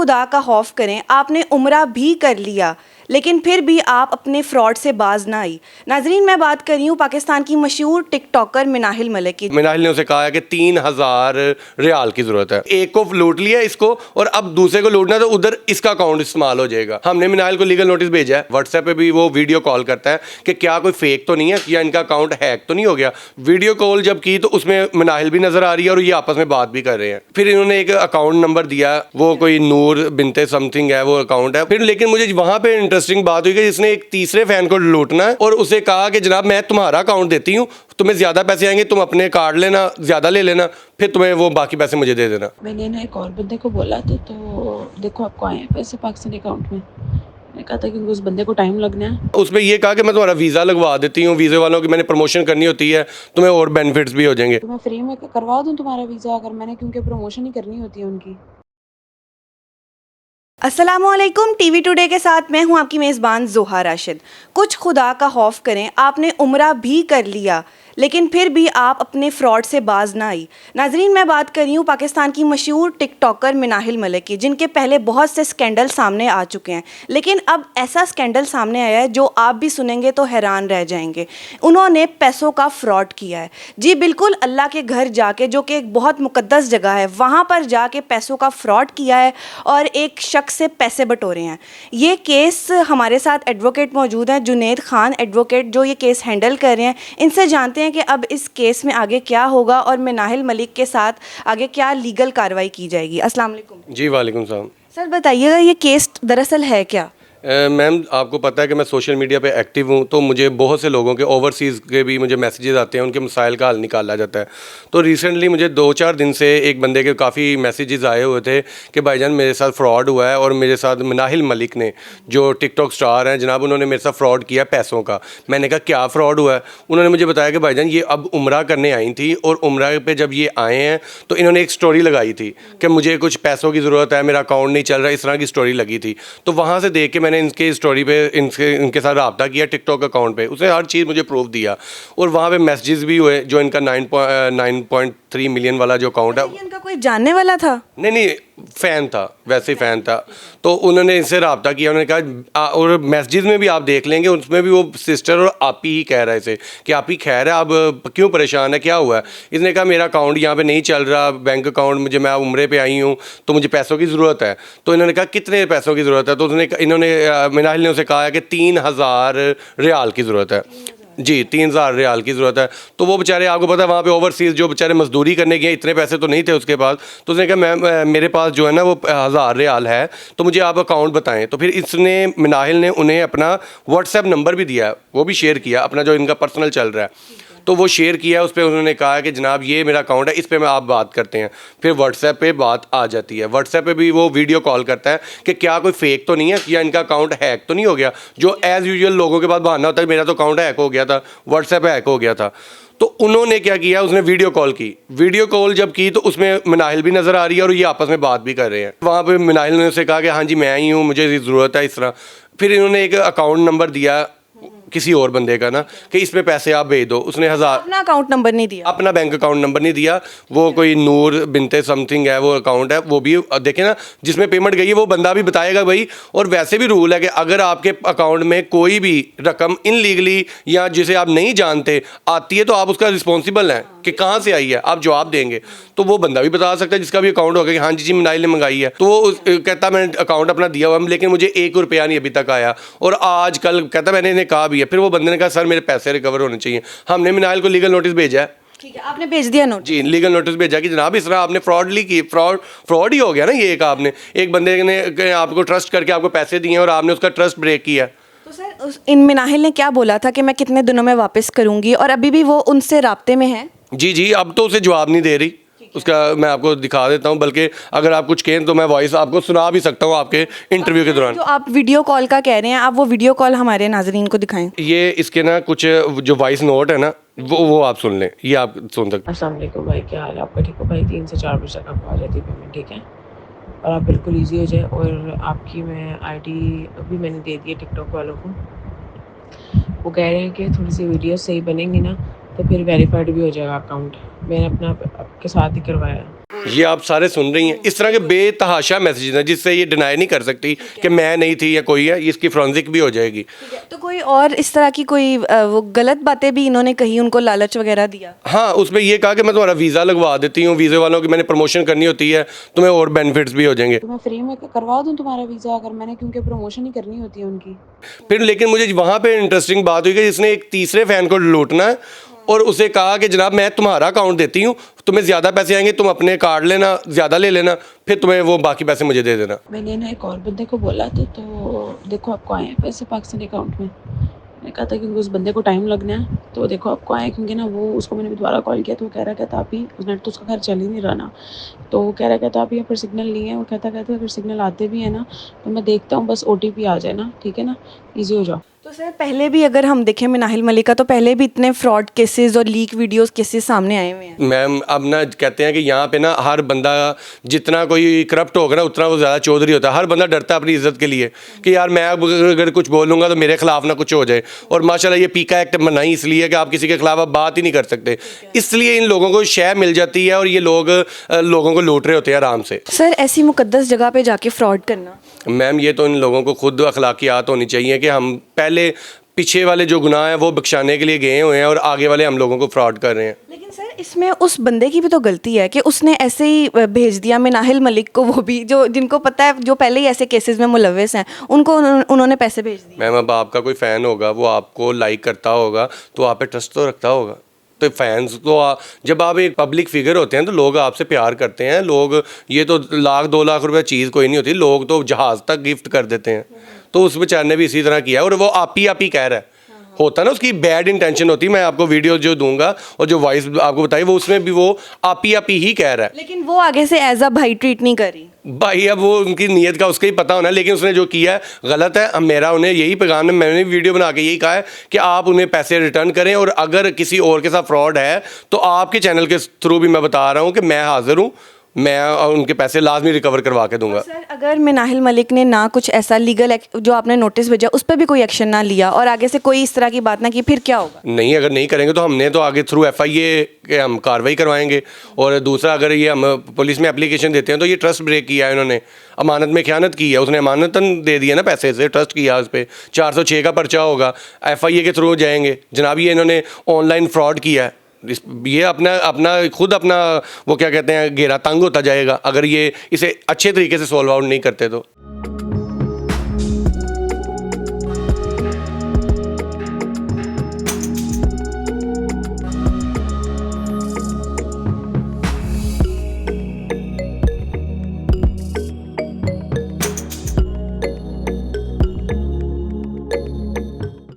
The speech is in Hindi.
खुदा का खौफ करें, आपने उम्रा भी कर लिया लेकिन फिर भी आप अपने फ्रॉड से बाज ना आई। नाजरीन, मैं बात कर रही हूँ पाकिस्तान की मशहूर टिकटॉकर मिनाहिल मलिक की। मिनाहिल ने उसे कहा है कि 3,000 रियाल की जरूरत है। एक को लूट लिया इसको और अब दूसरे को लूटना, तो उधर इसका अकाउंट इस्तेमाल हो जाएगा। हमने मिनाहिल को लीगल नोटिस भेजा है। व्हाट्सएप पे भी वो वीडियो कॉल करता है कि क्या कोई फेक तो नहीं है, या इनका अकाउंट हैक तो नहीं हो गया। वीडियो कॉल जब की तो उसमें मिनाहिल भी नजर आ रही है और ये आपस में बात भी कर रहे हैं। फिर इन्होंने एक अकाउंट नंबर दिया, वो कोई नूर बिनते समथिंग है वो अकाउंट है। फिर लेकिन मुझे वहां पे इंटरेस्टिंग बात हुई कि इसने एक तीसरे फैन को लूटना है और उसे कहा कि जनाब मैं तुम्हारा अकाउंट देती हूँ, तुम्हें ज्यादा पैसे आएंगे, तुम अपने कार्ड लेना, ज्यादा ले लेना, फिर तुम्हें वो बाकी पैसे मुझे दे देना। मैंने ना एक और बंदे को बोला था, तो देखो आपको आए हैं पैसे पाकिस्तानी अकाउंट में। मैंने कहा था कि उस बंदे को टाइम लगना है। उसमें ये कहा कि मैं तुम्हारा वीज़ा लगवा देती हूँ, वीज़े वालों की मैंने प्रमोशन करनी होती है, तुम्हें और बेनिफिट्स भी हो जाएंगे। तो मैं फ्री में करवा दूँ तुम्हारा वीज़ा, अगर मैंने, क्योंकि प्रमोशन ही करनी होती है उनकी। अस्सलामुअलैकुम, टीवी टुडे के साथ मैं हूं आपकी मेज़बान जोहा राशिद। कुछ खुदा का खौफ करें, आपने उम्रा भी कर लिया लेकिन फिर भी आप अपने फ्रॉड से बाज ना आई। नाजरीन, मैं बात कर रही हूँ पाकिस्तान की मशहूर टिकटॉकर मिनाहिल मलिक की, जिनके पहले बहुत से स्कैंडल सामने आ चुके हैं, लेकिन अब ऐसा स्कैंडल सामने आया है जो आप भी सुनेंगे तो हैरान रह जाएंगे। उन्होंने पैसों का फ्रॉड किया है। जी बिल्कुल, अल्लाह के घर जाके, जो कि एक बहुत मुकद्दस जगह है, वहाँ पर जाके पैसों का फ्रॉड किया है और एक शख्स से पैसे बटोरे हैं। ये केस हमारे साथ एडवोकेट मौजूद हैं, जुनैद खान एडवोकेट, जो ये केस हैंडल कर रहे हैं। इनसे जानते हैं कि अब इस केस में आगे क्या होगा और मिनाहिल मलिक के साथ आगे क्या लीगल कार्रवाई की जाएगी। अस्सलाम वालेकुम। जी वालेकुम सलाम। सर बताइएगा, ये केस दरअसल है क्या? मैम, आपको पता है कि मैं सोशल मीडिया पे एक्टिव हूँ, तो मुझे बहुत से लोगों के ओवरसीज़ के भी मुझे मैसेजेस आते हैं, उनके मसाइल का हल निकाला जाता है। तो रिसेंटली मुझे 2-4 दिन से एक बंदे के काफ़ी मैसेजेस आए हुए थे कि भाईजान मेरे साथ फ्रॉड हुआ है, और मेरे साथ मिनाहिल मलिक ने, जो टिकटॉक स्टार हैं जनाब, उन्होंने मेरे साथ फ्रॉड किया पैसों का। मैंने कहा क्या फ़्रॉड हुआ है? उन्होंने मुझे बताया कि भाईजान ये अब उम्रा करने आई थी, और उम्रा पे जब ये आए हैं तो इन्होंने एक स्टोरी लगाई थी कि मुझे कुछ पैसों की ज़रूरत है, मेरा अकाउंट नहीं चल रहा, इस तरह की स्टोरी लगी थी। तो वहाँ से देख के मैंने इनके स्टोरी पे इनके साथ रब्ता किया टिकटॉक अकाउंट पे। उसने हर चीज़ मुझे प्रूफ दिया, और वहाँ पे मैसेजेस भी हुए। जो इनका 9.3 मिलियन वाला जो अकाउंट है, इनका कोई जानने वाला था? नहीं, फ़ैन था, वैसे ही फ़ैन था। तो उन्होंने इनसे रब्ता किया, उन्होंने कहा, और मैसेजेस में भी आप देख लेंगे, उसमें भी वो सिस्टर और आप ही कह रहा है इसे कि आप ही खैर है, अब क्यों परेशान है, क्या हुआ है? इसने कहा मेरा अकाउंट यहाँ पे नहीं चल रहा, बैंक अकाउंट, मुझे, मैं उम्रे पे आई हूँ, तो मुझे पैसों की ज़रूरत है। तो इन्होंने कहा कितने पैसों की ज़रूरत है? तो इन्होंने मिनाहिल ने उसे कहा है कि 3,000 रियाल की ज़रूरत है। जी, 3,000 रियाल की ज़रूरत है। तो वो बेचारे, आपको पता है वहाँ पे ओवरसीज़ जो बेचारे मजदूरी करने गए, इतने पैसे तो नहीं थे उसके पास। तो उसने कहा मैं, मेरे पास जो है ना वो 1,000 रियाल है, तो मुझे आप अकाउंट बताएं। तो फिर इसने, मिनाहिल ने उन्हें अपना व्हाट्सएप नंबर भी दिया, वो भी शेयर किया, अपना जो इनका पर्सनल चल रहा है, तो वो शेयर किया। उस पर उन्होंने कहा कि जनाब ये मेरा अकाउंट है, इस पर मैं आप बात करते हैं। फिर व्हाट्सएप पे बात आ जाती है। व्हाट्सएप पे भी वो वीडियो कॉल करता है कि क्या कोई फेक तो नहीं है, या इनका अकाउंट हैक तो नहीं हो गया। जो एज़ यूजुअल लोगों के पास बहाना होता है, मेरा तो अकाउंट हैक हो गया था, व्हाट्सएप हैक हो गया था। तो उन्होंने क्या किया, उसने वीडियो कॉल की। वीडियो कॉल जब की तो उसमें मिनाहिल भी नज़र आ रही है और ये आपस में बात भी कर रहे हैं। वहाँ पे मिनाहिल ने उसे कहा कि हाँ जी मैं ही हूँ, मुझे ज़रूरत है, इस तरह। फिर इन्होंने एक अकाउंट नंबर दिया किसी और बंदे का ना, कि इसमें पैसे आप भेज दो। उसने 1,000, अपना अकाउंट नंबर नहीं दिया, अपना बैंक अकाउंट नंबर नहीं दिया। वो कोई नूर बिनते समथिंग है वो अकाउंट है, वो भी देखे ना, जिसमें पेमेंट गई है वो बंदा भी बताएगा भाई। और वैसे भी रूल है कि अगर आपके अकाउंट में कोई भी रकम इनलीगली या जिसे आप नहीं जानते आती है, तो आप उसका रिस्पॉन्सिबल हैं कि कहाँ से आई है, आप जवाब देंगे। तो वो बंदा भी बता सकता है जिसका भी अकाउंट होगा कि हाँ जी मिनाहिल ने मंगाई है। तो वो कहता मैंने अकाउंट अपना दिया हुआ, लेकिन मुझे 1 रुपया नहीं अभी तक आया, और आज कल कहता मैंने इन्हें कहा भी है। फिर वो बंदे ने कहा सर मेरे पैसे रिकवर होने चाहिए। हमने मिनाहिल को लीगल नोटिस भेजा है। ठीक है, आपने भेज दिया नोट? जी, लीगल नोटिस भेजा कि जनाब इस तरह आपने फ्रॉडली की, फ्रॉड ही हो गया ना ये। एक बंदे ने आपको ट्रस्ट करके आपको पैसे दिए और आपने उसका ट्रस्ट ब्रेक किया। तो सर इन मिनाहिल ने क्या बोला था कि मैं कितने दिनों में वापस करूंगी, और अभी भी वो उनसे राब्ते में है? जी, अब तो उसे जवाब नहीं दे रही। उसका मैं आपको दिखा देता हूँ, बल्कि अगर आप कुछ कहें तो मैं वॉइस आपको सुना भी सकता हूँ आपके इंटरव्यू के दौरान। जो आप वीडियो कॉल का कह रहे हैं, आप वो वीडियो कॉल हमारे नाजरीन को दिखाएं। ये इसके ना कुछ जो वॉइस नोट है ना, वो आप सुन लें, ये आप सुन सकते हैं। अस्सलाम वालेकुम भाई, क्या हाल है आपका? ठीक हो भाई? 3 से 4 बजे तक आपको आ जाती है पेमेंट, ठीक है? और आप बिल्कुल ईजी हो जाए। और आपकी मैं आईडी अभी मैंने दे दी है टिकटॉक वालों को। वो कह रहे हैं कि थोड़ी सी वीडियो सही बनेंगी ना, तो फिर वेरीफाइड भी हो जाएगा अकाउंट। मैंने अपना आपके साथ ही करवाया है। ये आप सारे सुन रही हैं, इस तरह के बेतहाशा मैसेजेस हैं जिससे ये डिनाई नहीं कर सकती कि मैं नहीं थी या कोई है, इसकी फोरेंसिक भी हो जाएगी। तो कोई और इस तरह की कोई वो गलत बातें भी इन्होंने कही, उनको लालच वगैरह दिया? हाँ, उसमें ये कहा कि मैं तुम्हारा वीज़ा लगवा देती हूँ, वीज़े वालों की मैंने प्रमोशन करनी होती है, तुम्हें और बेनिफिट्स भी हो जाएंगे। तो मैं फ्री में करवा दूँ तुम्हारा वीज़ा, अगर मैंने, क्योंकि प्रमोशन ही करनी होती है उनकी। फिर लेकिन मुझे वहाँ पे इंटरेस्टिंग बात हुई कि जिसने एक तीसरे फ़ैन को लूटना है और उसे कहा कि जनाब मैं तुम्हारा अकाउंट देती हूँ, तुम्हें ज़्यादा पैसे आएंगे, तुम अपने कार्ड लेना, ज़्यादा ले लेना, फिर तुम्हें वो बाकी पैसे मुझे दे देना। मैंने ना एक और बंदे को बोला तो देखो आपको आए हैं पैसे पाकिस्तानी अकाउंट में। मैंने कहा था क्योंकि उस बंदे को टाइम लगना है, तो देखो आपको आए, क्योंकि ना वो, उसको मैंने दोबारा कॉल किया तो वो कह रहा था आप ही, उस नेट तो उसका घर चल ही नहीं रहा ना, तो वो कह रहा था आप यहाँ पर सिग्नल नहीं है। वो कहता अगर सिग्नल आते भी है ना तो मैं देखता हूँ, बस OTP आ जाए ना, ठीक है ना, ईजी हो जाओ। तो सर पहले भी अगर हम देखें मिनाहिल मलिक का, तो पहले भी इतने फ्रॉड केसेस और लीक वीडियोस केसेस सामने आए हुए हैं। मैम अब ना कहते हैं कि यहाँ पे ना हर बंदा जितना कोई करप्ट होगा ना उतना वो ज़्यादा चौधरी होता है। हर बंदा डरता है अपनी इज्जत के लिए कि यार मैं अब अगर कुछ बोलूँगा तो मेरे खिलाफ ना कुछ हो जाए। और माशाल्लाह ये पीका एक्ट बनाई इसलिए कि आप किसी के खिलाफ आप बात ही नहीं कर सकते, इसलिए इन लोगों को शय मिल जाती है और ये लोगों को लूट रहे होते हैं आराम से। सर ऐसी मुकद्दस जगह पे जाके फ्रॉड करना, मैम ये तो इन लोगों को खुद अखलाकियात होनी चाहिए कि हम पहले पीछे वाले जो गुनाह हैं वो बख्शाने के लिए गए हुए हैं और आगे वाले हम लोगों को फ्रॉड कर रहे हैं। लेकिन सर इसमें उस बंदे की भी तो गलती है कि उसने ऐसे ही भेज दिया मिनाहिल मलिक को, वो भी जो जिनको पता है, जो पहले ही ऐसे केसेस में मुलव्वस हैं, उनको उन्होंने पैसे भेज दिए। मैम अब आपका कोई फ़ैन होगा, वो आपको लाइक करता होगा तो आप पे ट्रस्ट तो रखता होगा। तो फैंस तो जब आप एक पब्लिक फिगर होते हैं तो लोग आपसे प्यार करते हैं। लोग, ये तो 1-2 लाख रुपए चीज़ कोई नहीं होती, लोग तो जहाज़ तक गिफ्ट कर देते हैं। तो उस बेचारे ने भी इसी तरह किया और वो आप ही कह रहा है, होता ना, उसकी बैड इंटेंशन होती है। मैं आपको वीडियो जो दूंगा और जो वॉइस आपको बताई वो उसमें भी वो आप ही कह रहा है, लेकिन वो आगे से एज अ भाई ट्रीट नहीं करी। भाई अब वो उनकी नीयत का उसका ही पता होना, लेकिन उसने जो किया है गलत है। अब मेरा उन्हें यही पैगाम है, मैंने वीडियो बना के यही कहा है कि आप उन्हें पैसे रिटर्न करें और अगर किसी और के साथ फ्रॉड है तो आपके चैनल के थ्रू भी मैं बता रहा हूँ कि मैं हाजिर हूँ, मैं उनके पैसे लाजमी रिकवर करवा के दूंगा। सर अगर मिनाहिल मलिक ने ना कुछ ऐसा लीगल जो आपने नोटिस भेजा उस पर भी कोई एक्शन ना लिया और आगे से कोई इस तरह की बात ना की, फिर क्या होगा? नहीं, अगर नहीं करेंगे तो हमने तो आगे थ्रू FIA के हम कार्रवाई करवाएंगे। और दूसरा, अगर ये हम पुलिस में एप्लीकेशन देते हैं तो ये ट्रस्ट ब्रेक किया है इन्होंने, अमानत में ख़यानत की है, उसने अमानतन दे दिया ना पैसे से, ट्रस्ट किया उस पर 406 का पर्चा होगा, FIA के थ्रू जाएंगे। जनाब ये इन्होंने ऑनलाइन फ्रॉड किया है, ये अपना खुद अपना वो क्या कहते हैं घेरा तंग होता जाएगा अगर ये इसे अच्छे तरीके से सॉल्व आउट नहीं करते तो।